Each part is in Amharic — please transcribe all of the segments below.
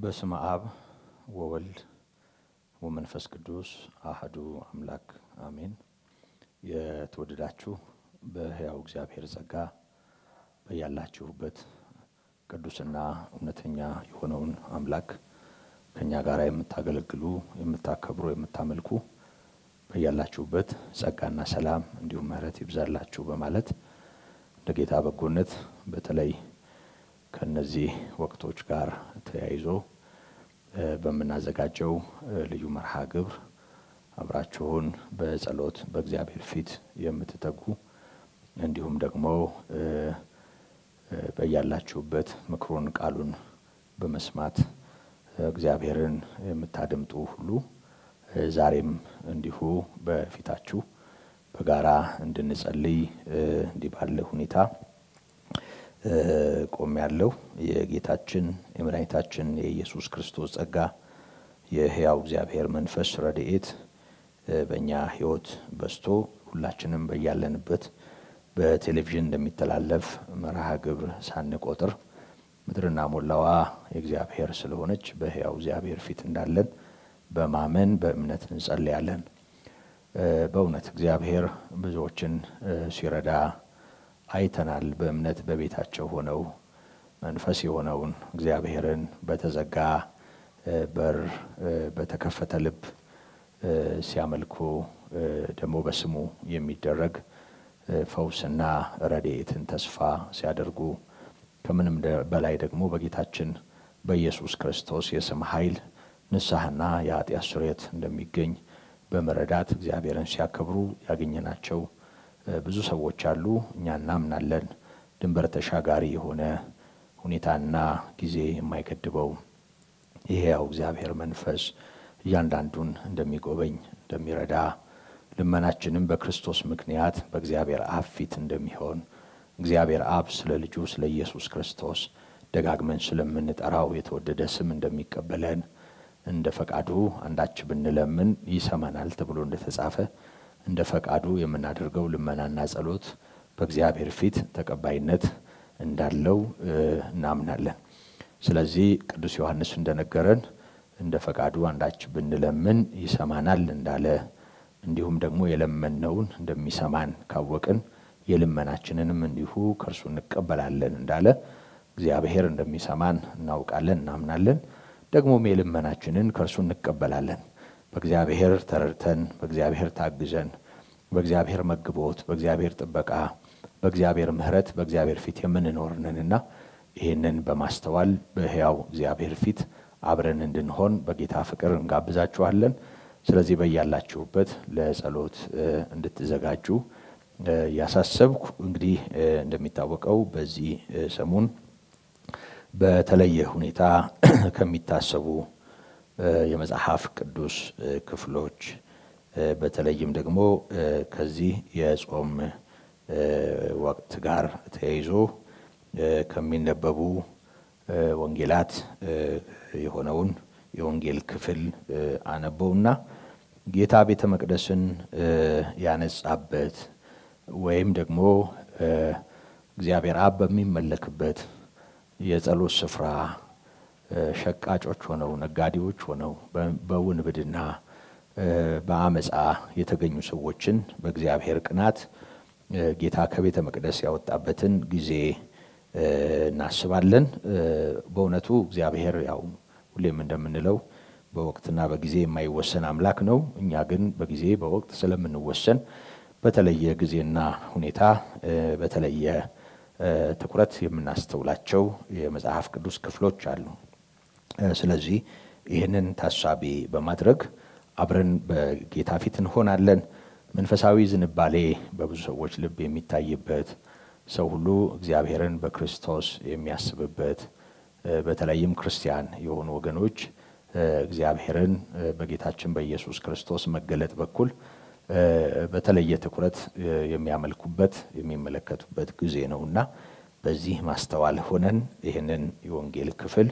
በስመ አብ ወወልድ ወመንፈስ ቅዱስ አሐዱ አምላክ አሜን። የተወደዳችሁ በሕያው እግዚአብሔር ጸጋ በያላችሁበት ቅዱስና እውነተኛ የሆነውን አምላክ ከኛ ጋር የምታገለግሉ የምታከብሩ የምታመልኩ በያላችሁበት ጸጋና ሰላም እንዲሁም ምሕረት ይብዛላችሁ በማለት ለጌታ በጎነት በተለይ ከነዚህ ወቅቶች ጋር ተያይዞ በመናዘጋጀው ልዩ መርሃ ግብር አብራችሁን በጸሎት በእግዚአብሔር ፊት የምትተጉ እንዲሁም ደግሞ በያላችሁበት ምክሩን ቃሉን በመስማት እግዚአብሔርን የምታደምጡ ሁሉ ዛሬም እንዲሁ በፊታችሁ በጋራ እንድንጸልይ እንዲህ ባለ ሁኔታ ቆም ያለው የጌታችን የመድኃኒታችን የኢየሱስ ክርስቶስ ጸጋ የሕያው እግዚአብሔር መንፈስ ረድኤት በእኛ ሕይወት በስቶ ሁላችንም በያለንበት በቴሌቪዥን እንደሚተላለፍ መርሃ ግብር ሳንቆጥር ምድርና ሞላዋ የእግዚአብሔር ስለሆነች በሕያው እግዚአብሔር ፊት እንዳለን በማመን በእምነት እንጸልያለን። በእውነት እግዚአብሔር ብዙዎችን ሲረዳ አይተናል። በእምነት በቤታቸው ሆነው መንፈስ የሆነውን እግዚአብሔርን በተዘጋ በር በተከፈተ ልብ ሲያመልኩ ደግሞ በስሙ የሚደረግ ፈውስና ረድኤትን ተስፋ ሲያደርጉ ከምንም በላይ ደግሞ በጌታችን በኢየሱስ ክርስቶስ የስም ኃይል ንስሐና የኃጢአት ስርየት እንደሚገኝ በመረዳት እግዚአብሔርን ሲያከብሩ ያገኘናቸው ብዙ ሰዎች አሉ። እኛ እናምናለን ድንበር ተሻጋሪ የሆነ ሁኔታና ጊዜ የማይገድበው ይሄው እግዚአብሔር መንፈስ እያንዳንዱን እንደሚጎበኝ እንደሚረዳ ልመናችንም በክርስቶስ ምክንያት በእግዚአብሔር አብ ፊት እንደሚሆን እግዚአብሔር አብ ስለ ልጁ ስለ ኢየሱስ ክርስቶስ ደጋግመን ስለምንጠራው የተወደደ ስም እንደሚቀበለን እንደ ፈቃዱ አንዳች ብንለምን ይሰማናል ተብሎ እንደተጻፈ እንደ ፈቃዱ የምናደርገው ልመናና ጸሎት በእግዚአብሔር ፊት ተቀባይነት እንዳለው እናምናለን። ስለዚህ ቅዱስ ዮሐንስ እንደነገረን እንደ ፈቃዱ አንዳች ብንለምን ይሰማናል እንዳለ እንዲሁም ደግሞ የለመነውን እንደሚሰማን ካወቅን የልመናችንንም እንዲሁ ከርሱ እንቀበላለን እንዳለ እግዚአብሔር እንደሚሰማን እናውቃለን እናምናለን። ደግሞም የልመናችንን ከርሱ እንቀበላለን። በእግዚአብሔር ተረድተን በእግዚአብሔር ታግዘን በእግዚአብሔር መግቦት በእግዚአብሔር ጥበቃ በእግዚአብሔር ምሕረት በእግዚአብሔር ፊት የምንኖር ነንና ይህንን በማስተዋል በሕያው እግዚአብሔር ፊት አብረን እንድንሆን በጌታ ፍቅር እንጋብዛችኋለን። ስለዚህ በያላችሁበት ለጸሎት እንድትዘጋጁ ያሳሰብኩ። እንግዲህ እንደሚታወቀው በዚህ ሰሞን በተለየ ሁኔታ ከሚታሰቡ የመጽሐፍ ቅዱስ ክፍሎች በተለይም ደግሞ ከዚህ የጾም ወቅት ጋር ተያይዞ ከሚነበቡ ወንጌላት የሆነውን የወንጌል ክፍል አነበውና ጌታ ቤተ መቅደስን ያነጻበት ወይም ደግሞ እግዚአብሔር አብ በሚመለክበት የጸሎት ስፍራ ሸቃጮች ሆነው ነጋዴዎች ሆነው በውንብድና በአመጻ የተገኙ ሰዎችን በእግዚአብሔር ቅናት ጌታ ከቤተ መቅደስ ያወጣበትን ጊዜ እናስባለን። በእውነቱ እግዚአብሔር ያው ሁሌም እንደምንለው በወቅትና በጊዜ የማይወሰን አምላክ ነው። እኛ ግን በጊዜ በወቅት ስለምንወሰን በተለየ ጊዜና ሁኔታ በተለየ ትኩረት የምናስተውላቸው የመጽሐፍ ቅዱስ ክፍሎች አሉ። ስለዚህ ይህንን ታሳቢ በማድረግ አብረን በጌታ ፊት እንሆናለን። መንፈሳዊ ዝንባሌ በብዙ ሰዎች ልብ የሚታይበት ሰው ሁሉ እግዚአብሔርን በክርስቶስ የሚያስብበት በተለይም ክርስቲያን የሆኑ ወገኖች እግዚአብሔርን በጌታችን በኢየሱስ ክርስቶስ መገለጥ በኩል በተለየ ትኩረት የሚያመልኩበት የሚመለከቱበት ጊዜ ነውና በዚህ ማስተዋል ሆነን ይህንን የወንጌል ክፍል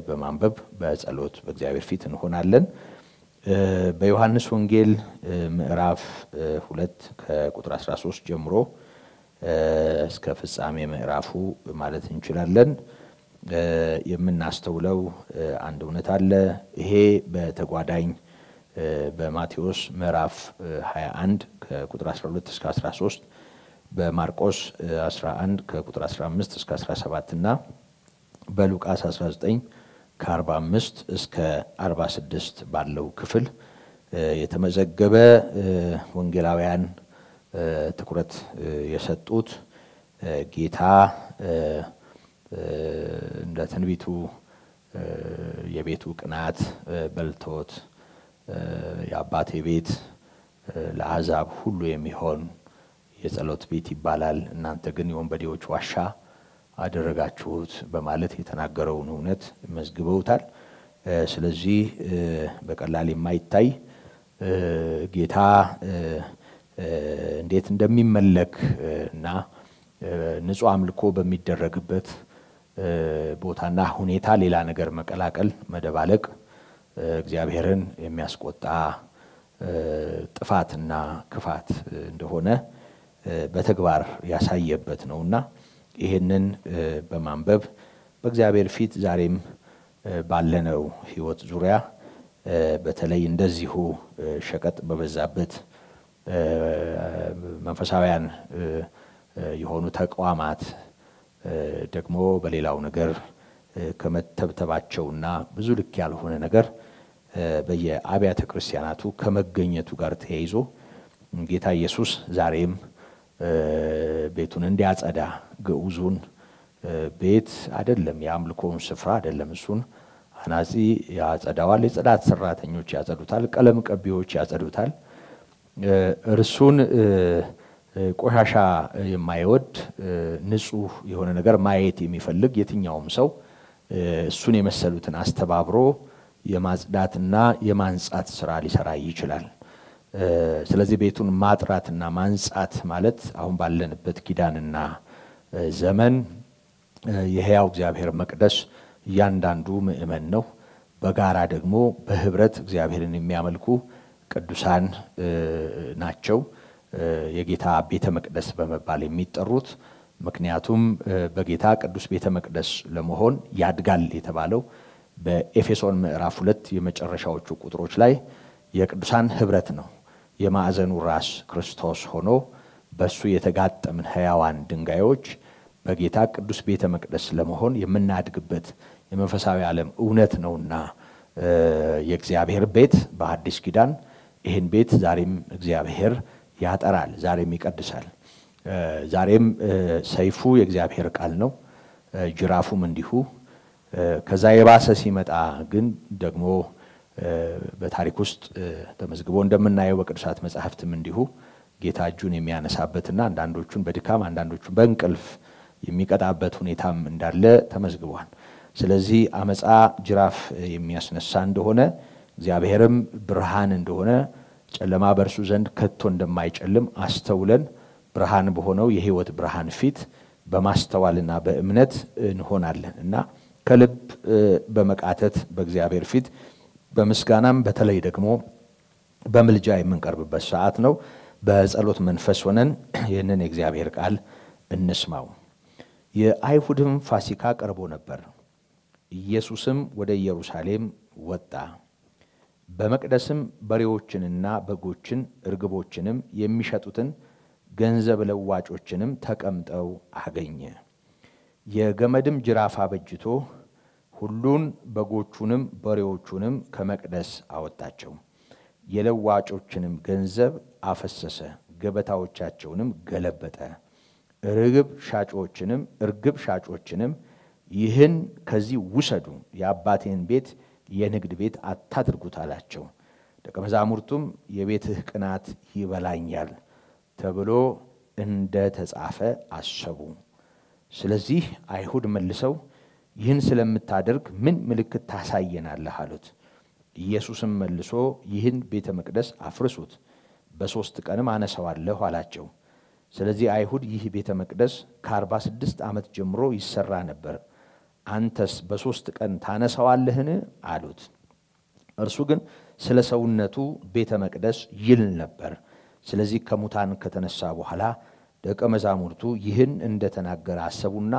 በማንበብ በጸሎት በእግዚአብሔር ፊት እንሆናለን። በዮሐንስ ወንጌል ምዕራፍ 2 ከቁጥር 13 ጀምሮ እስከ ፍጻሜ ምዕራፉ ማለት እንችላለን የምናስተውለው አንድ እውነት አለ። ይሄ በተጓዳኝ በማቴዎስ ምዕራፍ 21 ከቁጥር 12 እስከ 13 በማርቆስ 11 ከቁጥር 15 እስከ 17 እና በሉቃስ 19 ከ45 እስከ 46 ባለው ክፍል የተመዘገበ ወንጌላውያን ትኩረት የሰጡት ጌታ እንደ ትንቢቱ የቤቱ ቅናት በልቶት የአባቴ ቤት ለአሕዛብ ሁሉ የሚሆን የጸሎት ቤት ይባላል፣ እናንተ ግን የወንበዴዎች ዋሻ አደረጋችሁት በማለት የተናገረውን እውነት መዝግበውታል። ስለዚህ በቀላል የማይታይ ጌታ እንዴት እንደሚመለክ እና ንጹህ አምልኮ በሚደረግበት ቦታና ሁኔታ ሌላ ነገር መቀላቀል መደባለቅ እግዚአብሔርን የሚያስቆጣ ጥፋትና ክፋት እንደሆነ በተግባር ያሳየበት ነውና ይሄንን በማንበብ በእግዚአብሔር ፊት ዛሬም ባለነው ሕይወት ዙሪያ በተለይ እንደዚሁ ሸቀጥ በበዛበት መንፈሳውያን የሆኑ ተቋማት ደግሞ በሌላው ነገር ከመተብተባቸውና ብዙ ልክ ያልሆነ ነገር በየአብያተ ክርስቲያናቱ ከመገኘቱ ጋር ተያይዞ ጌታ ኢየሱስ ዛሬም ቤቱን እንዲያጸዳ ግዑዙን ቤት አይደለም የአምልኮውን ስፍራ አይደለም እሱን አናጺ ያጸዳዋል፣ የጽዳት ሰራተኞች ያጸዱታል፣ ቀለም ቀቢዎች ያጸዱታል። እርሱን ቆሻሻ የማይወድ ንጹህ የሆነ ነገር ማየት የሚፈልግ የትኛውም ሰው እሱን የመሰሉትን አስተባብሮ የማጽዳትና የማንጻት ስራ ሊሰራ ይችላል። ስለዚህ ቤቱን ማጥራትና ማንጻት ማለት አሁን ባለንበት ኪዳንና ዘመን የሕያው እግዚአብሔር መቅደስ እያንዳንዱ ምእመን ነው። በጋራ ደግሞ በህብረት እግዚአብሔርን የሚያመልኩ ቅዱሳን ናቸው የጌታ ቤተ መቅደስ በመባል የሚጠሩት። ምክንያቱም በጌታ ቅዱስ ቤተ መቅደስ ለመሆን ያድጋል የተባለው በኤፌሶን ምዕራፍ 2 የመጨረሻዎቹ ቁጥሮች ላይ የቅዱሳን ህብረት ነው። የማዕዘኑ ራስ ክርስቶስ ሆኖ በሱ የተጋጠምን ሕያዋን ድንጋዮች በጌታ ቅዱስ ቤተ መቅደስ ለመሆን የምናድግበት የመንፈሳዊ ዓለም እውነት ነውና የእግዚአብሔር ቤት በአዲስ ኪዳን ይህን ቤት ዛሬም እግዚአብሔር ያጠራል፣ ዛሬም ይቀድሳል። ዛሬም ሰይፉ የእግዚአብሔር ቃል ነው፣ ጅራፉም እንዲሁ። ከዛ የባሰ ሲመጣ ግን ደግሞ በታሪክ ውስጥ ተመዝግቦ እንደምናየው በቅዱሳት መጻሕፍትም እንዲሁ ጌታ እጁን የሚያነሳበትና አንዳንዶቹን በድካም አንዳንዶቹን በእንቅልፍ የሚቀጣበት ሁኔታም እንዳለ ተመዝግቧል። ስለዚህ አመጻ ጅራፍ የሚያስነሳ እንደሆነ እግዚአብሔርም ብርሃን እንደሆነ ጨለማ በእርሱ ዘንድ ከቶ እንደማይጨልም አስተውለን ብርሃን በሆነው የሕይወት ብርሃን ፊት በማስተዋልና በእምነት እንሆናለን እና ከልብ በመቃተት በእግዚአብሔር ፊት በምስጋናም በተለይ ደግሞ በምልጃ የምንቀርብበት ሰዓት ነው። በጸሎት መንፈስ ሆነን ይህንን የእግዚአብሔር ቃል እንስማው። የአይሁድም ፋሲካ ቀርቦ ነበር። ኢየሱስም ወደ ኢየሩሳሌም ወጣ። በመቅደስም በሬዎችንና በጎችን እርግቦችንም የሚሸጡትን ገንዘብ ለዋጮችንም ተቀምጠው አገኘ። የገመድም ጅራፍ አበጅቶ ሁሉን በጎቹንም በሬዎቹንም ከመቅደስ አወጣቸው። የለዋጮችንም ገንዘብ አፈሰሰ፣ ገበታዎቻቸውንም ገለበጠ። እርግብ ሻጮችንም ይህን ከዚህ ውሰዱ፣ የአባቴን ቤት የንግድ ቤት አታድርጉት አላቸው። ደቀ መዛሙርቱም የቤትህ ቅናት ይበላኛል ተብሎ እንደ ተጻፈ አሰቡ። ስለዚህ አይሁድ መልሰው ይህን ስለምታደርግ ምን ምልክት ታሳየናለህ አሉት። ኢየሱስም መልሶ ይህን ቤተ መቅደስ አፍርሱት፣ በ3 ቀንም አነሳዋለሁ አላቸው። ስለዚህ አይሁድ ይህ ቤተ መቅደስ ከ46 ዓመት ጀምሮ ይሰራ ነበር፣ አንተስ በ3 ቀን ታነሳዋለህን አሉት። እርሱ ግን ስለ ሰውነቱ ቤተ መቅደስ ይል ነበር። ስለዚህ ከሙታን ከተነሳ በኋላ ደቀ መዛሙርቱ ይህን እንደተናገረ አሰቡና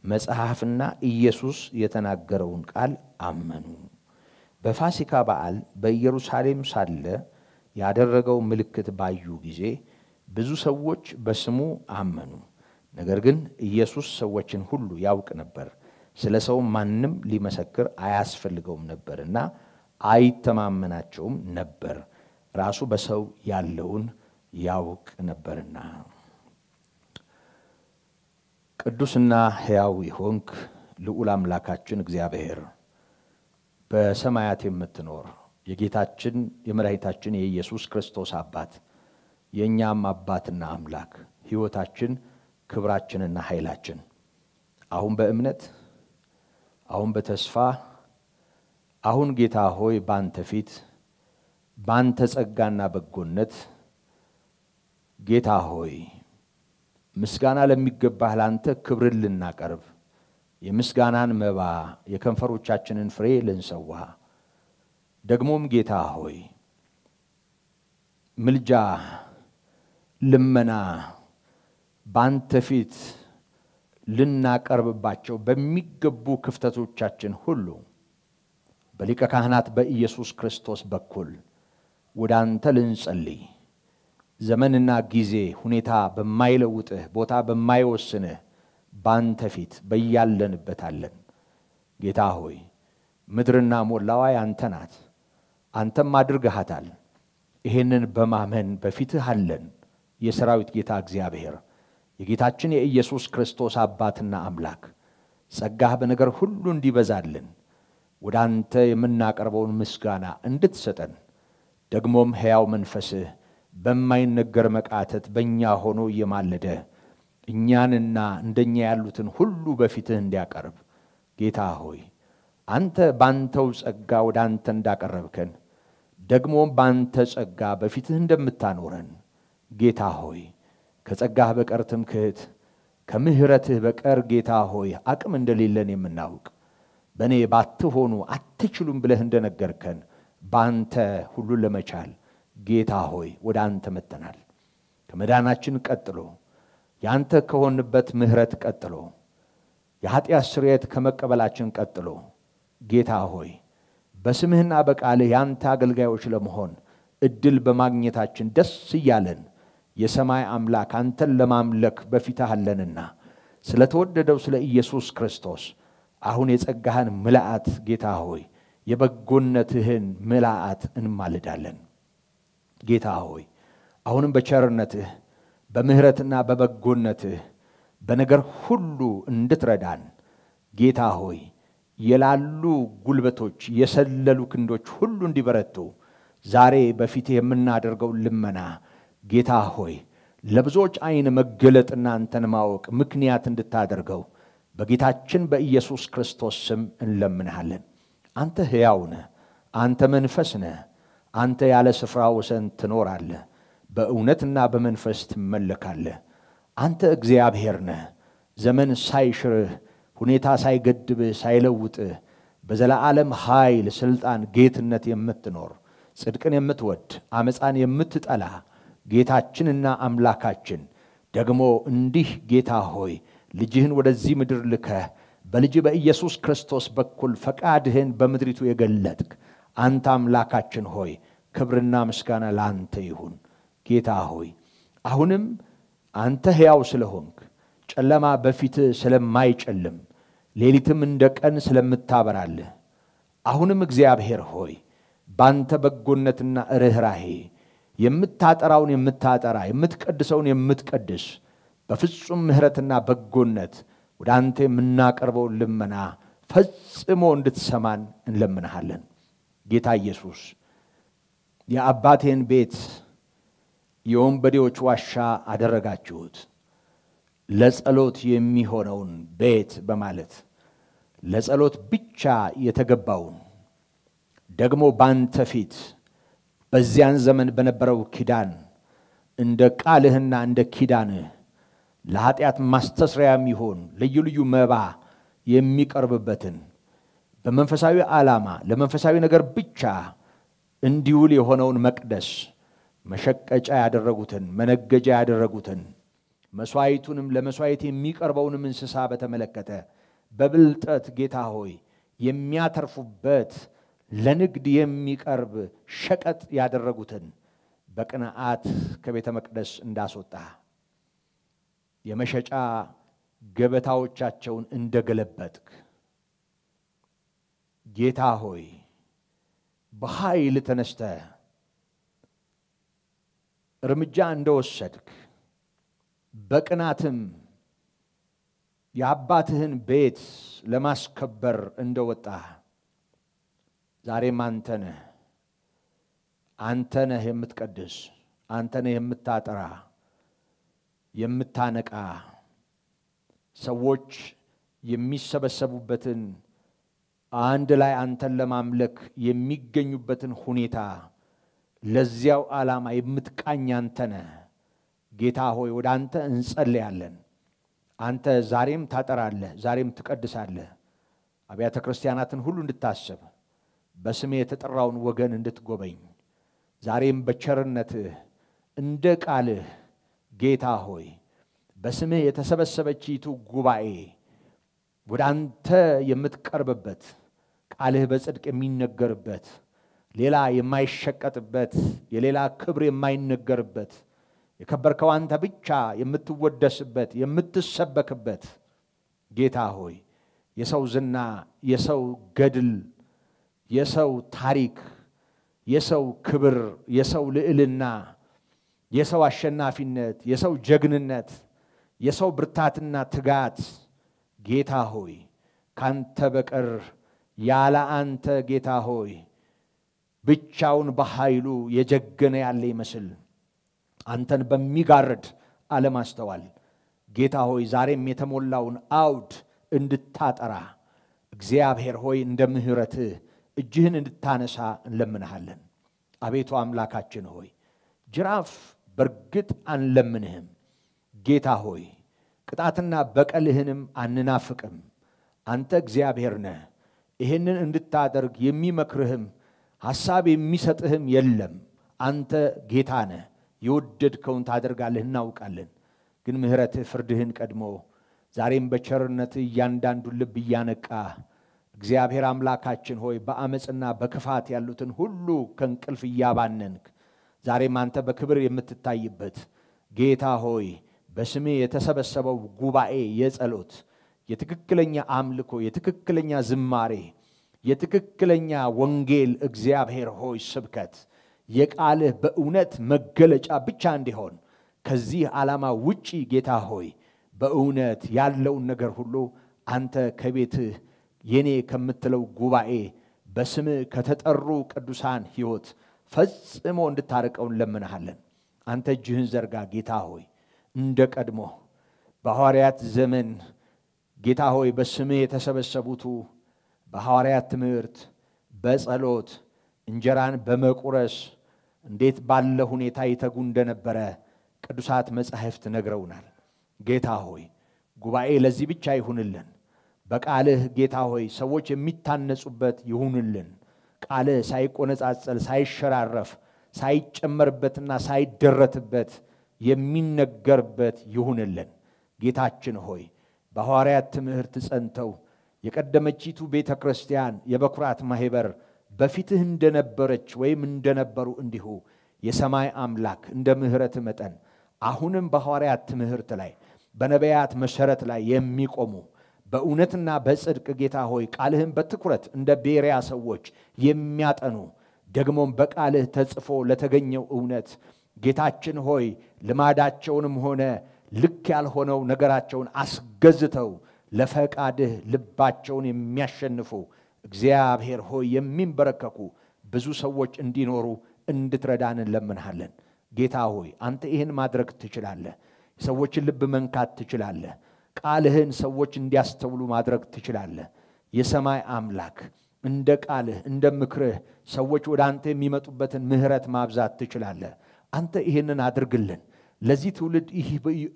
መጽሐፍና ኢየሱስ የተናገረውን ቃል አመኑ። በፋሲካ በዓል በኢየሩሳሌም ሳለ ያደረገው ምልክት ባዩ ጊዜ ብዙ ሰዎች በስሙ አመኑ። ነገር ግን ኢየሱስ ሰዎችን ሁሉ ያውቅ ነበር፣ ስለ ሰው ማንም ሊመሰክር አያስፈልገውም ነበርና አይተማመናቸውም ነበር፣ ራሱ በሰው ያለውን ያውቅ ነበርና። ቅዱስና ሕያው ይሆንክ ልዑል አምላካችን እግዚአብሔር በሰማያት የምትኖር የጌታችን የመድኃኒታችን የኢየሱስ ክርስቶስ አባት የኛም አባትና አምላክ ሕይወታችን ክብራችንና ኃይላችን አሁን በእምነት አሁን በተስፋ አሁን ጌታ ሆይ ባንተ ፊት ባንተ ጸጋና በጎነት ጌታ ሆይ ምስጋና ለሚገባህ ላንተ ክብርን ልናቀርብ የምስጋናን መባ የከንፈሮቻችንን ፍሬ ልንሰዋ ደግሞም ጌታ ሆይ ምልጃ ልመና ባንተ ፊት ልናቀርብባቸው በሚገቡ ክፍተቶቻችን ሁሉ በሊቀ ካህናት በኢየሱስ ክርስቶስ በኩል ወደ አንተ ልንጸልይ ዘመንና ጊዜ ሁኔታ በማይለውጥህ ቦታ በማይወስንህ ባንተ ፊት በያለንበት አለን። ጌታ ሆይ ምድርና ሞላዋ ያንተ ናት፣ አንተም አድርገሃታል። ይሄንን በማመን በፊትህ አለን። የሰራዊት ጌታ እግዚአብሔር የጌታችን የኢየሱስ ክርስቶስ አባትና አምላክ ጸጋህ በነገር ሁሉ እንዲበዛልን ወደ አንተ የምናቀርበውን ምስጋና እንድትሰጠን ደግሞም ሕያው መንፈስህ በማይነገር መቃተት በእኛ ሆኖ እየማለደ እኛንና እንደኛ ያሉትን ሁሉ በፊትህ እንዲያቀርብ ጌታ ሆይ አንተ ባንተው ጸጋ ወደ አንተ እንዳቀረብከን ደግሞም ባንተ ጸጋ በፊትህ እንደምታኖረን ጌታ ሆይ ከጸጋህ በቀር ትምክህት ከምሕረትህ በቀር ጌታ ሆይ አቅም እንደሌለን የምናውቅ በእኔ ባትሆኑ አትችሉም ብለህ እንደነገርከን ባንተ ሁሉን ለመቻል ጌታ ሆይ ወደ አንተ መጥተናል። ከመዳናችን ቀጥሎ ያንተ ከሆንበት ምሕረት ቀጥሎ የኃጢአት ስርየት ከመቀበላችን ቀጥሎ ጌታ ሆይ በስምህና በቃልህ ያንተ አገልጋዮች ለመሆን እድል በማግኘታችን ደስ እያለን የሰማይ አምላክ አንተን ለማምለክ በፊትህ አለንና ስለተወደደው ስለ ኢየሱስ ክርስቶስ አሁን የጸጋህን ምልአት ጌታ ሆይ የበጎነትህን ምልአት እንማልዳለን። ጌታ ሆይ አሁንም በቸርነትህ በምህረትና በበጎነትህ በነገር ሁሉ እንድትረዳን ጌታ ሆይ የላሉ ጉልበቶች የሰለሉ ክንዶች ሁሉ እንዲበረቱ ዛሬ በፊትህ የምናደርገው ልመና ጌታ ሆይ ለብዙዎች አይን መገለጥና አንተን ማወቅ ምክንያት እንድታደርገው በጌታችን በኢየሱስ ክርስቶስ ስም እንለምንሃለን። አንተ ሕያው ነህ፣ አንተ መንፈስ ነህ፣ አንተ ያለ ስፍራ ወሰን ትኖራለህ፣ በእውነትና በመንፈስ ትመለካለህ። አንተ እግዚአብሔር ነህ፣ ዘመን ሳይሽርህ ሁኔታ ሳይገድብህ ሳይለውጥህ በዘላለም ኃይል ስልጣን ጌትነት የምትኖር ጽድቅን የምትወድ አመፃን የምትጠላ ጌታችንና አምላካችን ደግሞ እንዲህ ጌታ ሆይ ልጅህን ወደዚህ ምድር ልከህ በልጅ በኢየሱስ ክርስቶስ በኩል ፈቃድህን በምድሪቱ የገለጥክ አንተ አምላካችን ሆይ ክብርና ምስጋና ላንተ ይሁን። ጌታ ሆይ አሁንም አንተ ሕያው ስለሆንክ ጨለማ በፊትህ ስለማይጨልም ሌሊትም እንደ ቀን ስለምታበራልህ አሁንም እግዚአብሔር ሆይ ባንተ በጎነትና ርህራሄ የምታጠራውን የምታጠራ የምትቀድሰውን የምትቀድስ በፍጹም ምህረትና በጎነት ወደ አንተ የምናቀርበው ልመና ፈጽሞ እንድትሰማን እንለምንሃለን። ጌታ ኢየሱስ የአባቴን ቤት የወንበዴዎች ዋሻ አደረጋችሁት፣ ለጸሎት የሚሆነውን ቤት በማለት ለጸሎት ብቻ የተገባውን ደግሞ ባንተ ፊት በዚያን ዘመን በነበረው ኪዳን እንደ ቃልህና እንደ ኪዳንህ ለኃጢአት ማስተስሪያም ይሆን ልዩ ልዩ መባ የሚቀርብበትን በመንፈሳዊ ዓላማ ለመንፈሳዊ ነገር ብቻ እንዲውል የሆነውን መቅደስ መሸቀጫ ያደረጉትን መነገጃ ያደረጉትን መስዋዕቱንም ለመስዋዕት የሚቀርበውንም እንስሳ በተመለከተ በብልጠት ጌታ ሆይ የሚያተርፉበት ለንግድ የሚቀርብ ሸቀጥ ያደረጉትን በቅንዓት ከቤተ መቅደስ እንዳስወጣ የመሸጫ ገበታዎቻቸውን እንደገለበጥክ ጌታ ሆይ በኃይል ተነስተ እርምጃ እንደወሰድክ በቅናትም የአባትህን ቤት ለማስከበር እንደወጣ ዛሬም አንተ ነህ የምትቀድስ፣ አንተ ነህ የምታጠራ፣ የምታነቃ፣ ሰዎች የሚሰበሰቡበትን አንድ ላይ አንተን ለማምለክ የሚገኙበትን ሁኔታ ለዚያው ዓላማ የምትቃኝ አንተ ነህ። ጌታ ሆይ ወደ አንተ እንጸልያለን። አንተ ዛሬም ታጠራለህ፣ ዛሬም ትቀድሳለህ። አብያተ ክርስቲያናትን ሁሉ እንድታስብ በስሜ የተጠራውን ወገን እንድትጎበኝ ዛሬም በቸርነትህ እንደ ቃልህ ጌታ ሆይ በስምህ የተሰበሰበችይቱ ጉባኤ ወደ አንተ የምትቀርብበት ቃልህ በጽድቅ የሚነገርበት ሌላ የማይሸቀጥበት የሌላ ክብር የማይነገርበት የከበርከው አንተ ብቻ የምትወደስበት የምትሰበክበት ጌታ ሆይ የሰው ዝና፣ የሰው ገድል፣ የሰው ታሪክ፣ የሰው ክብር፣ የሰው ልዕልና፣ የሰው አሸናፊነት፣ የሰው ጀግንነት፣ የሰው ብርታትና ትጋት ጌታ ሆይ ካንተ በቀር ያለ አንተ ጌታ ሆይ ብቻውን በኃይሉ የጀገነ ያለ ይመስል አንተን በሚጋርድ አለማስተዋል ጌታ ሆይ ዛሬም የተሞላውን አውድ እንድታጠራ እግዚአብሔር ሆይ እንደ ምህረትህ እጅህን እንድታነሳ እንለምንሃለን። አቤቱ አምላካችን ሆይ ጅራፍ በርግጥ አንለምንህም ጌታ ሆይ ቅጣትና በቀልህንም አንናፍቅም። አንተ እግዚአብሔር ነህ። ይሄንን እንድታደርግ የሚመክርህም ሐሳብ የሚሰጥህም የለም። አንተ ጌታ ነህ። የወደድከውን ታደርጋለህ እናውቃለን። ግን ምህረትህ ፍርድህን ቀድሞ ዛሬም በቸርነትህ እያንዳንዱን ልብ እያነቃ እግዚአብሔር አምላካችን ሆይ በአመጽና በክፋት ያሉትን ሁሉ ከእንቅልፍ እያባነንክ ዛሬም አንተ በክብር የምትታይበት ጌታ ሆይ በስሜ የተሰበሰበው ጉባኤ የጸሎት የትክክለኛ አምልኮ የትክክለኛ ዝማሬ የትክክለኛ ወንጌል እግዚአብሔር ሆይ ስብከት የቃልህ በእውነት መገለጫ ብቻ እንዲሆን ከዚህ ዓላማ ውጪ ጌታ ሆይ በእውነት ያለውን ነገር ሁሉ አንተ ከቤትህ የኔ ከምትለው ጉባኤ በስምህ ከተጠሩ ቅዱሳን ሕይወት ፈጽሞ እንድታርቀው እንለምንሃለን። አንተ እጅህን ዘርጋ ጌታ ሆይ እንደ ቀድሞ በሐዋርያት ዘመን ጌታ ሆይ በስምህ የተሰበሰቡቱ በሐዋርያት ትምህርት በጸሎት እንጀራን በመቁረስ እንዴት ባለ ሁኔታ ይተጉ እንደነበረ ቅዱሳት መጻሕፍት ነግረውናል። ጌታ ሆይ ጉባኤ ለዚህ ብቻ ይሁንልን። በቃልህ ጌታ ሆይ ሰዎች የሚታነጹበት ይሁንልን። ቃልህ ሳይቆነጻጸል ሳይሸራረፍ ሳይጨመርበትና ሳይደረትበት የሚነገርበት ይሁንልን። ጌታችን ሆይ በሐዋርያት ትምህርት ጸንተው የቀደመችቱ ቤተክርስቲያን የበኩራት ማህበር በፊትህ እንደነበረች ወይም እንደነበሩ እንዲሁ የሰማይ አምላክ እንደ ምህረት መጠን አሁንም በሐዋርያት ትምህርት ላይ በነቢያት መሰረት ላይ የሚቆሙ በእውነትና በጽድቅ ጌታ ሆይ ቃልህን በትኩረት እንደ ቤሪያ ሰዎች የሚያጠኑ ደግሞም በቃልህ ተጽፎ ለተገኘው እውነት ጌታችን ሆይ ልማዳቸውንም ሆነ ልክ ያልሆነው ነገራቸውን አስገዝተው ለፈቃድህ ልባቸውን የሚያሸንፉ እግዚአብሔር ሆይ የሚንበረከኩ ብዙ ሰዎች እንዲኖሩ እንድትረዳን እንለምንሃለን። ጌታ ሆይ አንተ ይህን ማድረግ ትችላለህ። ሰዎችን ልብ መንካት ትችላለህ። ቃልህን ሰዎች እንዲያስተውሉ ማድረግ ትችላለህ። የሰማይ አምላክ እንደ ቃልህ እንደ ምክርህ ሰዎች ወደ አንተ የሚመጡበትን ምህረት ማብዛት ትችላለህ። አንተ ይህንን አድርግልን። ለዚህ ትውልድ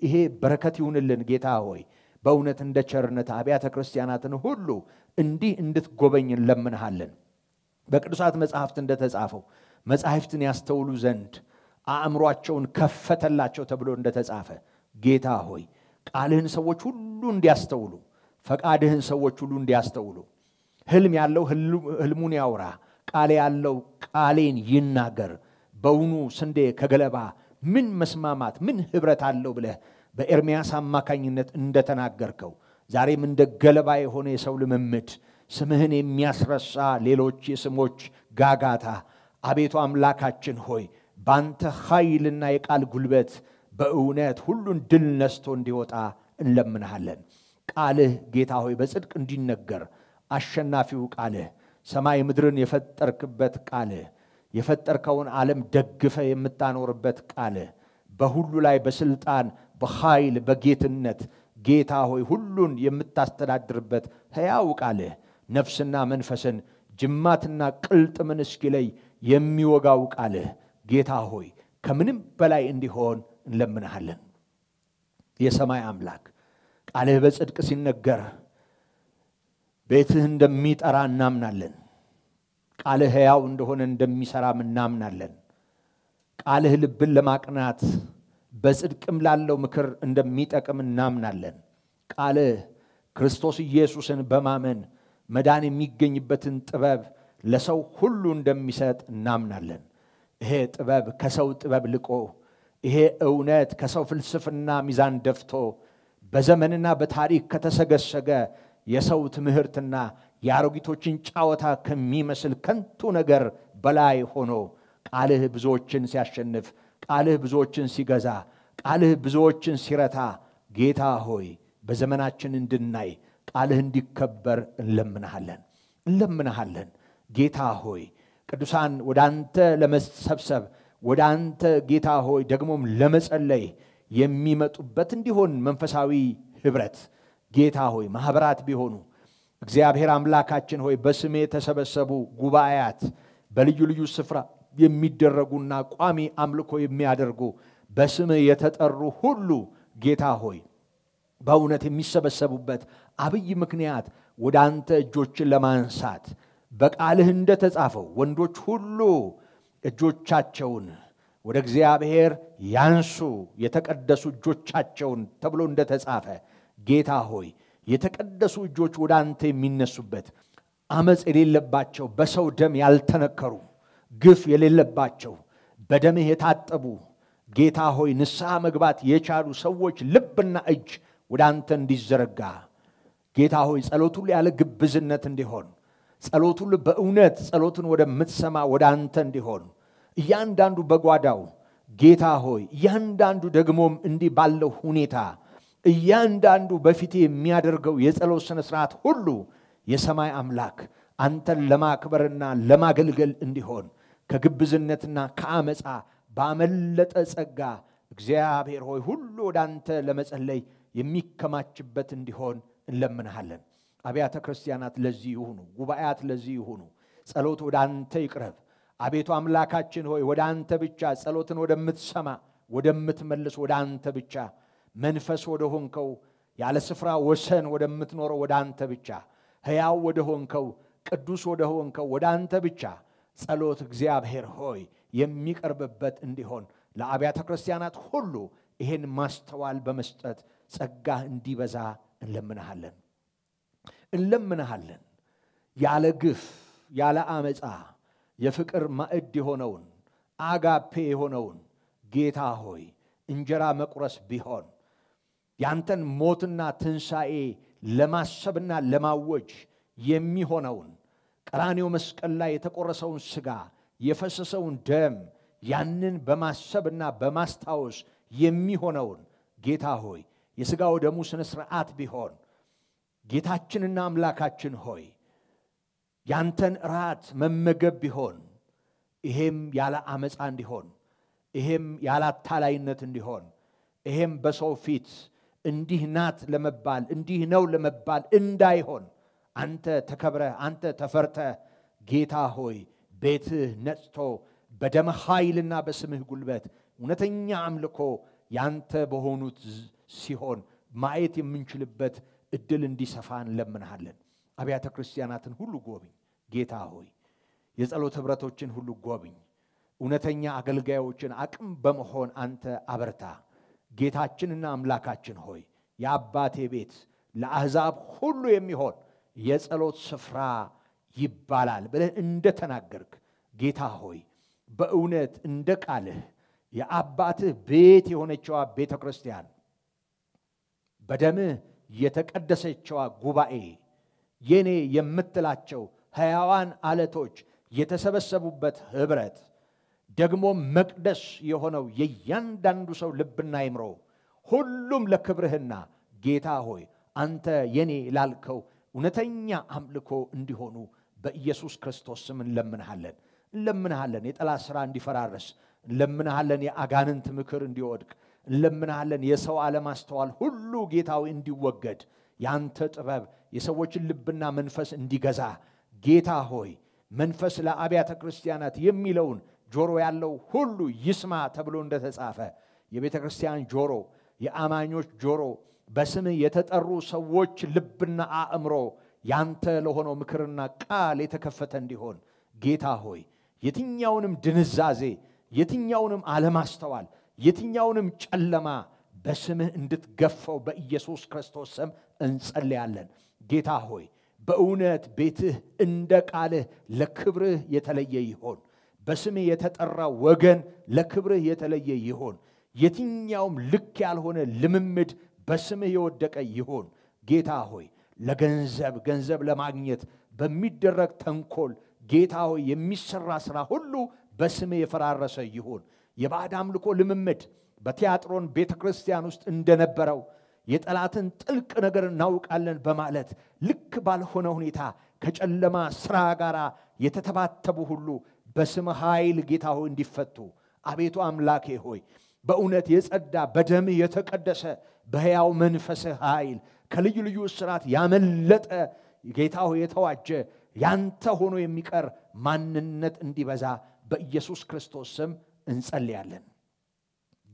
ይሄ በረከት ይሁንልን ጌታ ሆይ በእውነት እንደ ቸርነት አብያተ ክርስቲያናትን ሁሉ እንዲህ እንድትጎበኝ እንለምንሃለን። በቅዱሳት መጻሕፍት እንደተጻፈው መጻሕፍትን ያስተውሉ ዘንድ አእምሮአቸውን ከፈተላቸው ተብሎ እንደተጻፈ ጌታ ሆይ ቃልህን ሰዎች ሁሉ እንዲያስተውሉ ፈቃድህን ሰዎች ሁሉ እንዲያስተውሉ ህልም ያለው ህልሙን ያውራ ቃል ያለው ቃሌን ይናገር በውኑ ስንዴ ከገለባ ምን መስማማት ምን ህብረት አለው ብለህ በኤርምያስ አማካኝነት እንደተናገርከው ዛሬም እንደ ገለባ የሆነ የሰው ልምምድ ስምህን የሚያስረሳ ሌሎች የስሞች ጋጋታ አቤቱ አምላካችን ሆይ ባንተ ኃይልና የቃል ጉልበት በእውነት ሁሉን ድል ነስቶ እንዲወጣ እንለምንሃለን ቃልህ ጌታ ሆይ በጽድቅ እንዲነገር አሸናፊው ቃልህ ሰማይ ምድርን የፈጠርክበት ቃልህ የፈጠርከውን ዓለም ደግፈ የምታኖርበት ቃልህ በሁሉ ላይ በስልጣን በኃይል በጌትነት ጌታ ሆይ ሁሉን የምታስተዳድርበት ሕያው ቃልህ ነፍስና መንፈስን ጅማትና ቅልጥምን እስኪለይ የሚወጋው ቃልህ ጌታ ሆይ ከምንም በላይ እንዲሆን እንለምንሃለን የሰማይ አምላክ ቃልህ በጽድቅ ሲነገር ቤትህ እንደሚጠራ እናምናለን ቃልህ ሕያው እንደሆነ እንደሚሰራም እናምናለን ቃልህ ልብን ለማቅናት በጽድቅም ላለው ምክር እንደሚጠቅም እናምናለን ቃልህ ክርስቶስ ኢየሱስን በማመን መዳን የሚገኝበትን ጥበብ ለሰው ሁሉ እንደሚሰጥ እናምናለን ይሄ ጥበብ ከሰው ጥበብ ልቆ ይሄ እውነት ከሰው ፍልስፍና ሚዛን ደፍቶ በዘመንና በታሪክ ከተሰገሰገ የሰው ትምህርትና ያሮጊቶችን ጫወታ ከሚመስል ከንቱ ነገር በላይ ሆኖ ቃልህ ብዙዎችን ሲያሸንፍ ቃልህ ብዙዎችን ሲገዛ ቃልህ ብዙዎችን ሲረታ ጌታ ሆይ በዘመናችን እንድናይ ቃልህ እንዲከበር እንለምንሃለን ጌታ ሆይ ቅዱሳን ወዳንተ ለመሰብሰብ ወዳንተ ጌታ ሆይ ደግሞም ለመጸለይ የሚመጡበት እንዲሆን መንፈሳዊ ህብረት ጌታ ሆይ ማህበራት ቢሆኑ እግዚአብሔር አምላካችን ሆይ በስሜ ተሰበሰቡ ጉባኤያት በልዩ ልዩ ስፍራ የሚደረጉና ቋሚ አምልኮ የሚያደርጉ በስሜ የተጠሩ ሁሉ ጌታ ሆይ በእውነት የሚሰበሰቡበት አብይ ምክንያት ወዳንተ እጆችን ለማንሳት በቃልህ እንደተጻፈው ወንዶች ሁሉ እጆቻቸውን ወደ እግዚአብሔር ያንሱ የተቀደሱ እጆቻቸውን ተብሎ እንደተጻፈ ጌታ ሆይ የተቀደሱ እጆች ወዳንተ የሚነሱበት አመጽ የሌለባቸው በሰው ደም ያልተነከሩ ግፍ የሌለባቸው በደምህ የታጠቡ ጌታ ሆይ ንስሐ መግባት የቻሉ ሰዎች ልብና እጅ ወዳንተ እንዲዘረጋ ጌታ ሆይ ጸሎቱ ያለ ግብዝነት እንዲሆን ጸሎቱ በእውነት ጸሎቱን ወደምትሰማ ወዳንተ እንዲሆን እያንዳንዱ በጓዳው ጌታ ሆይ እያንዳንዱ ደግሞም እንዲህ ባለው ሁኔታ እያንዳንዱ በፊቴ የሚያደርገው የጸሎት ስነ ስርዓት ሁሉ የሰማይ አምላክ አንተን ለማክበርና ለማገልገል እንዲሆን ከግብዝነትና ከአመጻ ባመለጠ ጸጋ እግዚአብሔር ሆይ ሁሉ ወዳንተ ለመጸለይ የሚከማችበት እንዲሆን እንለምንሃለን አብያተ ክርስቲያናት ለዚህ ይሁኑ ጉባኤያት ለዚህ ይሁኑ ጸሎት ወዳንተ ይቅረብ አቤቱ አምላካችን ሆይ ወዳንተ ብቻ ጸሎትን ወደምትሰማ ወደምትመልስ ወዳንተ ብቻ መንፈስ ወደ ሆንከው ያለ ስፍራ ወሰን ወደምትኖረው ወዳንተ ብቻ ሕያው ወደ ሆንከው ቅዱስ ወደ ሆንከው ወዳንተ ብቻ ጸሎት እግዚአብሔር ሆይ የሚቀርብበት እንዲሆን ለአብያተ ክርስቲያናት ሁሉ ይሄን ማስተዋል በመስጠት ጸጋ እንዲበዛ እንለምንሃለን ያለ ግፍ ያለ አመጻ የፍቅር ማዕድ የሆነውን አጋፔ የሆነውን ጌታ ሆይ እንጀራ መቁረስ ቢሆን ያንተን ሞትና ትንሣኤ ለማሰብና ለማወጅ የሚሆነውን ቀራንዮ መስቀል ላይ የተቆረሰውን ሥጋ የፈሰሰውን ደም ያንን በማሰብና በማስታወስ የሚሆነውን ጌታ ሆይ የሥጋው ደሙ ስነ ስርዓት ቢሆን ጌታችንና አምላካችን ሆይ ያንተን ራት መመገብ ቢሆን ይሄም ያለ አመጻ እንዲሆን ይሄም ያለ አታላይነት እንዲሆን ይሄም በሰው ፊት እንዲህ ናት ለመባል እንዲህ ነው ለመባል እንዳይሆን አንተ ተከብረህ አንተ ተፈርተህ ጌታ ሆይ ቤትህ ነጽቶ በደም ኃይልና በስምህ ጉልበት እውነተኛ አምልኮ ያንተ በሆኑት ሲሆን ማየት የምንችልበት እድል እንዲሰፋን ለምንሃለን አብያተ ክርስቲያናትን ሁሉ ጎብኝ ጌታ ሆይ የጸሎት ህብረቶችን ሁሉ ጎብኝ እውነተኛ አገልጋዮችን አቅም በመሆን አንተ አበርታ ጌታችንና አምላካችን ሆይ የአባቴ ቤት ለአሕዛብ ሁሉ የሚሆን የጸሎት ስፍራ ይባላል ብለህ እንደተናገርክ ጌታ ሆይ በእውነት እንደ ቃልህ የአባትህ ቤት የሆነችዋ ቤተ ክርስቲያን በደምህ የተቀደሰችዋ ጉባኤ የኔ የምትላቸው ሕያዋን አለቶች የተሰበሰቡበት ኅብረት ደግሞ መቅደስ የሆነው የእያንዳንዱ ሰው ልብና አይምሮ ሁሉም ለክብርህና ጌታ ሆይ አንተ የኔ ላልከው እውነተኛ አምልኮ እንዲሆኑ በኢየሱስ ክርስቶስ ስም እንለምንሃለን። የጠላት ሥራ እንዲፈራረስ እንለምንሃለን። የአጋንንት ምክር እንዲወድቅ እንለምንሃለን። የሰው አለማስተዋል ሁሉ ጌታዊ እንዲወገድ ያንተ ጥበብ የሰዎችን ልብና መንፈስ እንዲገዛ ጌታ ሆይ መንፈስ ለአብያተ ክርስቲያናት የሚለውን ጆሮ ያለው ሁሉ ይስማ ተብሎ እንደተጻፈ የቤተ ክርስቲያን ጆሮ የአማኞች ጆሮ በስምህ የተጠሩ ሰዎች ልብና አእምሮ ያንተ ለሆነው ምክርና ቃል የተከፈተ እንዲሆን ጌታ ሆይ የትኛውንም ድንዛዜ የትኛውንም አለማስተዋል የትኛውንም ጨለማ በስምህ እንድትገፈው በኢየሱስ ክርስቶስ ስም እንጸልያለን። ጌታ ሆይ በእውነት ቤትህ እንደ ቃልህ ለክብርህ የተለየ ይሆን። በስምህ የተጠራ ወገን ለክብርህ የተለየ ይሆን። የትኛውም ልክ ያልሆነ ልምምድ በስምህ የወደቀ ይሆን። ጌታ ሆይ ገንዘብ ለማግኘት በሚደረግ ተንኮል ጌታ ሆይ የሚሰራ ሥራ ሁሉ በስምህ የፈራረሰ ይሆን። የባዕድ አምልኮ ልምምድ በቲያጥሮን ቤተክርስቲያን ውስጥ እንደነበረው የጠላትን ጥልቅ ነገር እናውቃለን በማለት ልክ ባልሆነ ሁኔታ ከጨለማ ሥራ ጋር የተተባተቡ ሁሉ በስምህ ኃይል ጌታ ሆይ እንዲፈቱ አቤቱ አምላኬ ሆይ በእውነት የጸዳ በደምህ የተቀደሰ በሕያው መንፈስህ ኃይል ከልዩ ልዩ እስራት ያመለጠ ጌታ ሆይ የተዋጀ ያንተ ሆኖ የሚቀር ማንነት እንዲበዛ በኢየሱስ ክርስቶስ ስም እንጸልያለን።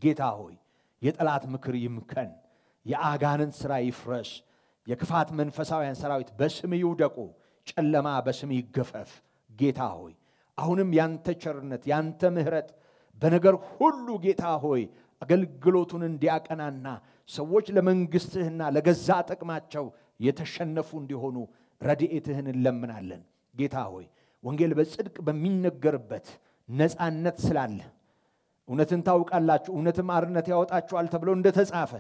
ጌታ ሆይ የጠላት ምክር ይምከን፣ የአጋንንት ሥራ ይፍረስ፣ የክፋት መንፈሳውያን ሰራዊት በስምህ ይውደቁ፣ ጨለማ በስምህ ይገፈፍ። ጌታ ሆይ አሁንም ያንተ ቸርነት ያንተ ምሕረት በነገር ሁሉ ጌታ ሆይ አገልግሎቱን እንዲያቀናና ሰዎች ለመንግስትህና ለገዛ ጥቅማቸው የተሸነፉ እንዲሆኑ ረድኤትህን እንለምናለን። ጌታ ሆይ ወንጌል በጽድቅ በሚነገርበት ነፃነት ስላለ እውነትን ታውቃላችሁ እውነትም አርነት ያወጣችኋል ተብሎ እንደተጻፈ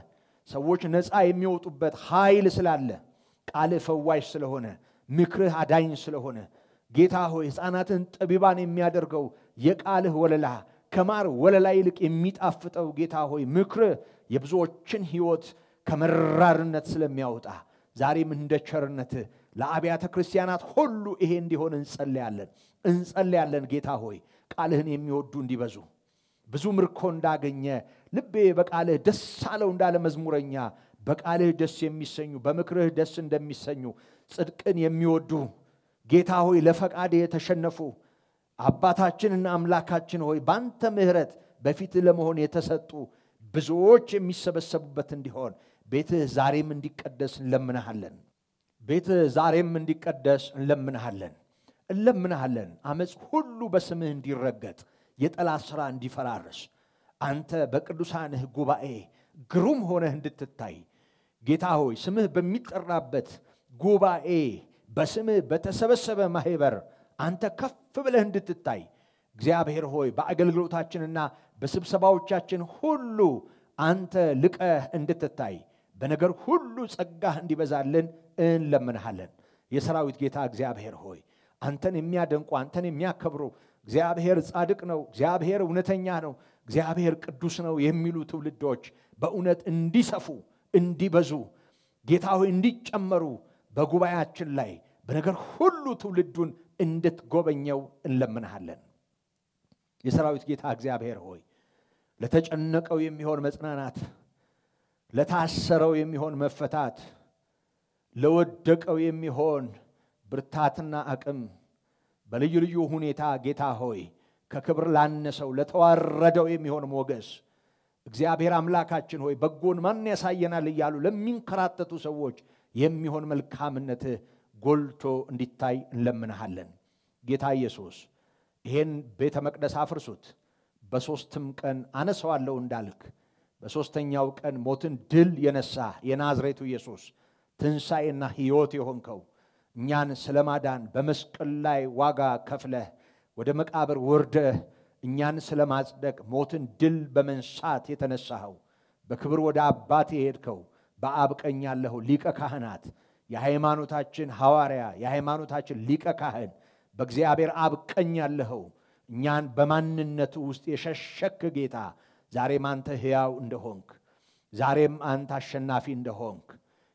ሰዎች ነፃ የሚወጡበት ኃይል ስላለ ቃልህ ፈዋሽ ስለሆነ ምክርህ አዳኝ ስለሆነ ጌታ ሆይ ሕፃናትን ጠቢባን የሚያደርገው የቃልህ ወለላ ከማር ወለላ ይልቅ የሚጣፍጠው ጌታ ሆይ ምክርህ የብዙዎችን ሕይወት ከመራርነት ስለሚያወጣ ዛሬም እንደ ቸርነትህ ለአብያተ ክርስቲያናት ሁሉ ይሄ እንዲሆን እንጸልያለን። ጌታ ሆይ ቃልህን የሚወዱ እንዲበዙ ብዙ ምርኮ እንዳገኘ ልቤ በቃልህ ደስ አለው እንዳለ መዝሙረኛ በቃልህ ደስ የሚሰኙ በምክርህ ደስ እንደሚሰኙ ጽድቅን የሚወዱ ጌታ ሆይ ለፈቃድ የተሸነፉ አባታችንና አምላካችን ሆይ ባንተ ምሕረት በፊት ለመሆን የተሰጡ ብዙዎች የሚሰበሰቡበት እንዲሆን ቤትህ ዛሬም እንዲቀደስ እንለምንሃለን። እንለምንሃለን። አመጽ ሁሉ በስምህ እንዲረገጥ የጠላት ሥራ እንዲፈራረስ አንተ በቅዱሳንህ ጉባኤ ግሩም ሆነህ እንድትታይ ጌታ ሆይ ስምህ በሚጠራበት ጉባኤ በስምህ በተሰበሰበ ማህበር አንተ ከፍ ብለህ እንድትታይ እግዚአብሔር ሆይ በአገልግሎታችንና በስብሰባዎቻችን ሁሉ አንተ ልቀህ እንድትታይ በነገር ሁሉ ጸጋህ እንዲበዛልን እንለምንሃለን። የሰራዊት ጌታ እግዚአብሔር ሆይ አንተን የሚያደንቁ አንተን የሚያከብሩ እግዚአብሔር ጻድቅ ነው፣ እግዚአብሔር እውነተኛ ነው፣ እግዚአብሔር ቅዱስ ነው የሚሉ ትውልዶች በእውነት እንዲሰፉ እንዲበዙ ጌታ ሆይ እንዲጨመሩ በጉባኤያችን ላይ በነገር ሁሉ ትውልዱን እንድትጎበኘው እንለምንሃለን። የሰራዊት ጌታ እግዚአብሔር ሆይ ለተጨነቀው የሚሆን መጽናናት፣ ለታሰረው የሚሆን መፈታት፣ ለወደቀው የሚሆን ብርታትና አቅም በልዩ ልዩ ሁኔታ ጌታ ሆይ ከክብር ላነሰው ለተዋረደው የሚሆን ሞገስ እግዚአብሔር አምላካችን ሆይ በጎን ማን ያሳየናል እያሉ ለሚንከራተቱ ሰዎች የሚሆን መልካምነትህ ጎልቶ እንዲታይ እንለምንሃለን። ጌታ ኢየሱስ ይሄን ቤተ መቅደስ አፍርሱት በሶስትም ቀን አነሳዋለሁ እንዳልክ በሶስተኛው ቀን ሞትን ድል የነሳ የናዝሬቱ ኢየሱስ ትንሣኤና ሕይወት የሆንከው እኛን ስለማዳን በመስቀል ላይ ዋጋ ከፍለህ ወደ መቃብር ወርደህ እኛን ስለማጽደቅ ሞትን ድል በመንሳት የተነሳኸው በክብር ወደ አባቴ ሄድከው በአብ ቀኝ ያለኸው ሊቀ ካህናት የሃይማኖታችን ሐዋርያ የሃይማኖታችን ሊቀ ካህን በእግዚአብሔር አብ ቀኝ ያለኸው እኛን በማንነቱ ውስጥ የሸሸክ ጌታ ዛሬም አንተ ሕያው እንደሆንክ ዛሬም አንተ አሸናፊ እንደሆንክ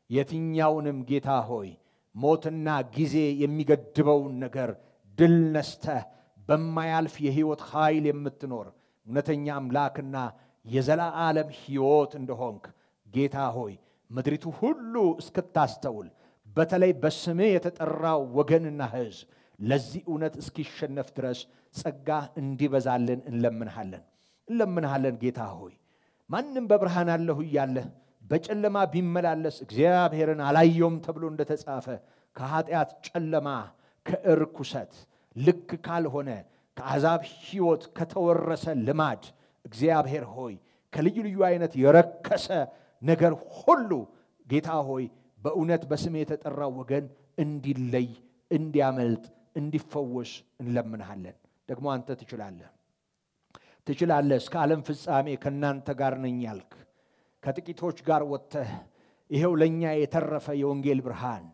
የትኛውንም ጌታ ሆይ ሞትና ጊዜ የሚገድበውን ነገር ድል ነስተህ በማያልፍ የሕይወት ኃይል የምትኖር እውነተኛ አምላክና የዘላለም ሕይወት እንደሆንክ ጌታ ሆይ ምድሪቱ ሁሉ እስክታስተውል በተለይ በስምህ የተጠራው ወገንና ሕዝብ ለዚህ እውነት እስኪሸነፍ ድረስ ጸጋ እንዲበዛልን እንለምንሃለን ጌታ ሆይ ማንም በብርሃን አለሁ እያለ በጨለማ ቢመላለስ እግዚአብሔርን አላየውም ተብሎ እንደተጻፈ ከኃጢአት ጨለማ ከእርኩሰት ልክ ካልሆነ ከአሕዛብ ሕይወት ከተወረሰ ልማድ እግዚአብሔር ሆይ ከልዩ ልዩ አይነት የረከሰ ነገር ሁሉ ጌታ ሆይ በእውነት በስም የተጠራው ወገን እንዲለይ እንዲያመልጥ እንዲፈወስ እንለምንሃለን ደግሞ አንተ ትችላለህ እስከ ዓለም ፍጻሜ ከናንተ ጋር ነኝ ያልክ ከጥቂቶች ጋር ወጥተህ ይሄው ለኛ የተረፈ የወንጌል ብርሃን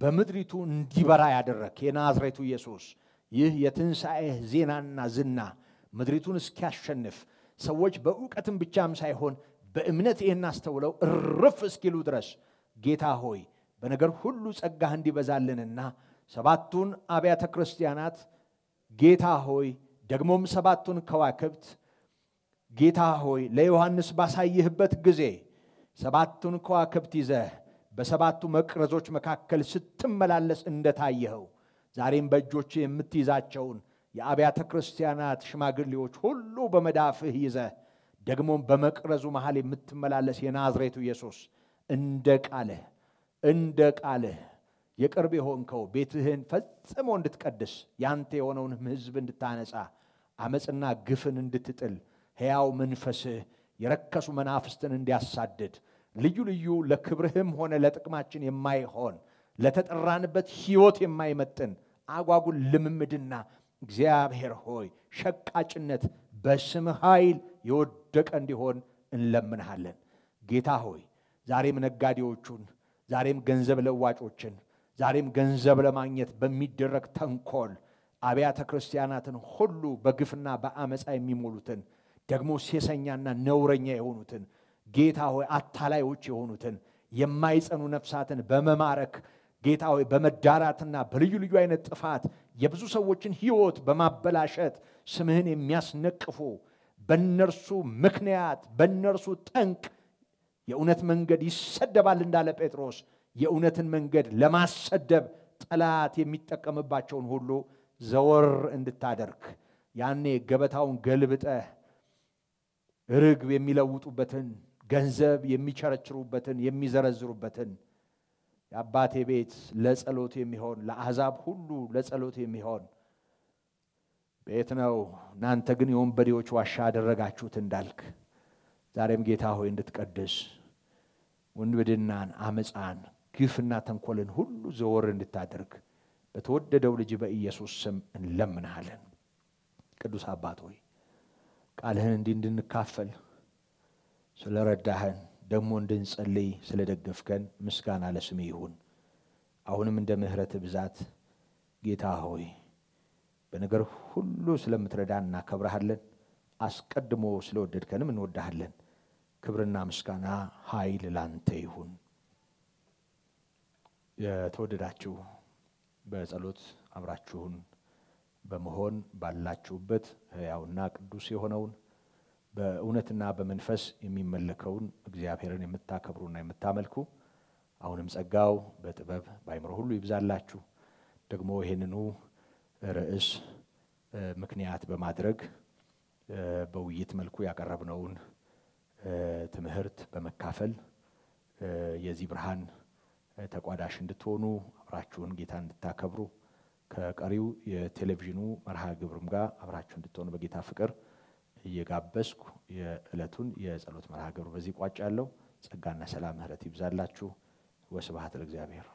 በምድሪቱ እንዲበራ ያደረክ የናዝሬቱ ኢየሱስ ይህ የትንሣኤ ዜናና ዝና ምድሪቱን እስኪያሸንፍ ሰዎች በእውቀትም ብቻም ሳይሆን በእምነት ይህን አስተውለው እርፍ እስኪሉ ድረስ ጌታ ሆይ በነገር ሁሉ ጸጋህ እንዲበዛልንና ሰባቱን አብያተ ክርስቲያናት ጌታ ሆይ ደግሞም ሰባቱን ከዋክብት ጌታ ሆይ ለዮሐንስ ባሳየህበት ጊዜ ሰባቱን ከዋክብት ይዘህ በሰባቱ መቅረዞች መካከል ስትመላለስ እንደታየኸው ዛሬም በእጆች የምትይዛቸውን የአብያተ ክርስቲያናት ሽማግሌዎች ሁሉ በመዳፍህ ይዘህ ደግሞም በመቅረዙ መሃል የምትመላለስ የናዝሬቱ ኢየሱስ እንደ ቃልህ የቅርብ የሆንከው ቤትህን ፈጽሞ እንድትቀድስ ያንተ የሆነውን ሕዝብ እንድታነጻ አመጽና ግፍን እንድትጥል ሕያው መንፈስህ የረከሱ መናፍስትን እንዲያሳድድ ልዩ ልዩ ለክብርህም ሆነ ለጥቅማችን የማይሆን ለተጠራንበት ሕይወት የማይመጥን አጓጉል ልምምድና እግዚአብሔር ሆይ ሸቃጭነት በስም ኃይል የወደቀ እንዲሆን እንለምንሃለን ጌታ ሆይ ዛሬም ነጋዴዎቹን ዛሬም ገንዘብ ለዋጮችን ዛሬም ገንዘብ ለማግኘት በሚደረግ ተንኮል አብያተ ክርስቲያናትን ሁሉ በግፍና በአመጻ የሚሞሉትን ደግሞ ሴሰኛና ነውረኛ የሆኑትን ጌታ ሆይ አታላዮች የሆኑትን የማይጸኑ ነፍሳትን በመማረክ ጌታ ሆይ በመዳራትና በልዩ ልዩ አይነት ጥፋት የብዙ ሰዎችን ሕይወት በማበላሸት ስምህን የሚያስነቅፉ በእነርሱ ምክንያት በእነርሱ ጠንቅ የእውነት መንገድ ይሰደባል እንዳለ ጴጥሮስ የእውነትን መንገድ ለማሰደብ ጠላት የሚጠቀምባቸውን ሁሉ ዘወር እንድታደርግ ያኔ ገበታውን ገልብጠህ ርግብ የሚለውጡበትን ገንዘብ የሚቸረችሩበትን የሚዘረዝሩበትን የአባቴ ቤት ለጸሎት የሚሆን ለአሕዛብ ሁሉ ለጸሎት የሚሆን ቤት ነው እናንተ ግን የወንበዴዎች ዋሻ አደረጋችሁት እንዳልክ ዛሬም ጌታ ሆይ እንድትቀድስ ወንበድናን አመጻን ግፍና ተንኮልን ሁሉ ዘወር እንድታደርግ በተወደደው ልጅ በኢየሱስ ስም እንለምንሃለን ቅዱስ አባት ሆይ ቃልህን እንድንካፈል ስለረዳህን ደግሞ እንድንጸልይ ስለደገፍከን ምስጋና ለስምህ ይሁን አሁንም እንደ ምህረት ብዛት ጌታ ሆይ በነገር ሁሉ ስለምትረዳን እናከብርሃለን አስቀድሞ ስለወደድከንም እንወድሃለን ክብርና ምስጋና ኃይል ላንተ ይሁን የተወደዳችሁ በጸሎት አብራችሁን በመሆን ባላችሁበት ሕያውና ቅዱስ የሆነውን በእውነትና በመንፈስ የሚመለከውን እግዚአብሔርን የምታከብሩና የምታመልኩ አሁንም ጸጋው በጥበብ በአይምሮ ሁሉ ይብዛላችሁ ደግሞ ይሄንኑ ርዕስ ምክንያት በማድረግ በውይይት መልኩ ያቀረብነውን ትምህርት በመካፈል የዚህ ብርሃን ተቋዳሽ እንድትሆኑ አብራችሁን ጌታ እንድታከብሩ ከቀሪው የቴሌቪዥኑ መርሃ ግብርም ጋር አብራችሁ እንድትሆኑ በጌታ ፍቅር እየጋበዝኩ የዕለቱን የጸሎት መርሃ ግብር በዚህ ቋጫለሁ። ጸጋና ሰላም ምሕረት ይብዛላችሁ። ወስብሐት ለእግዚአብሔር።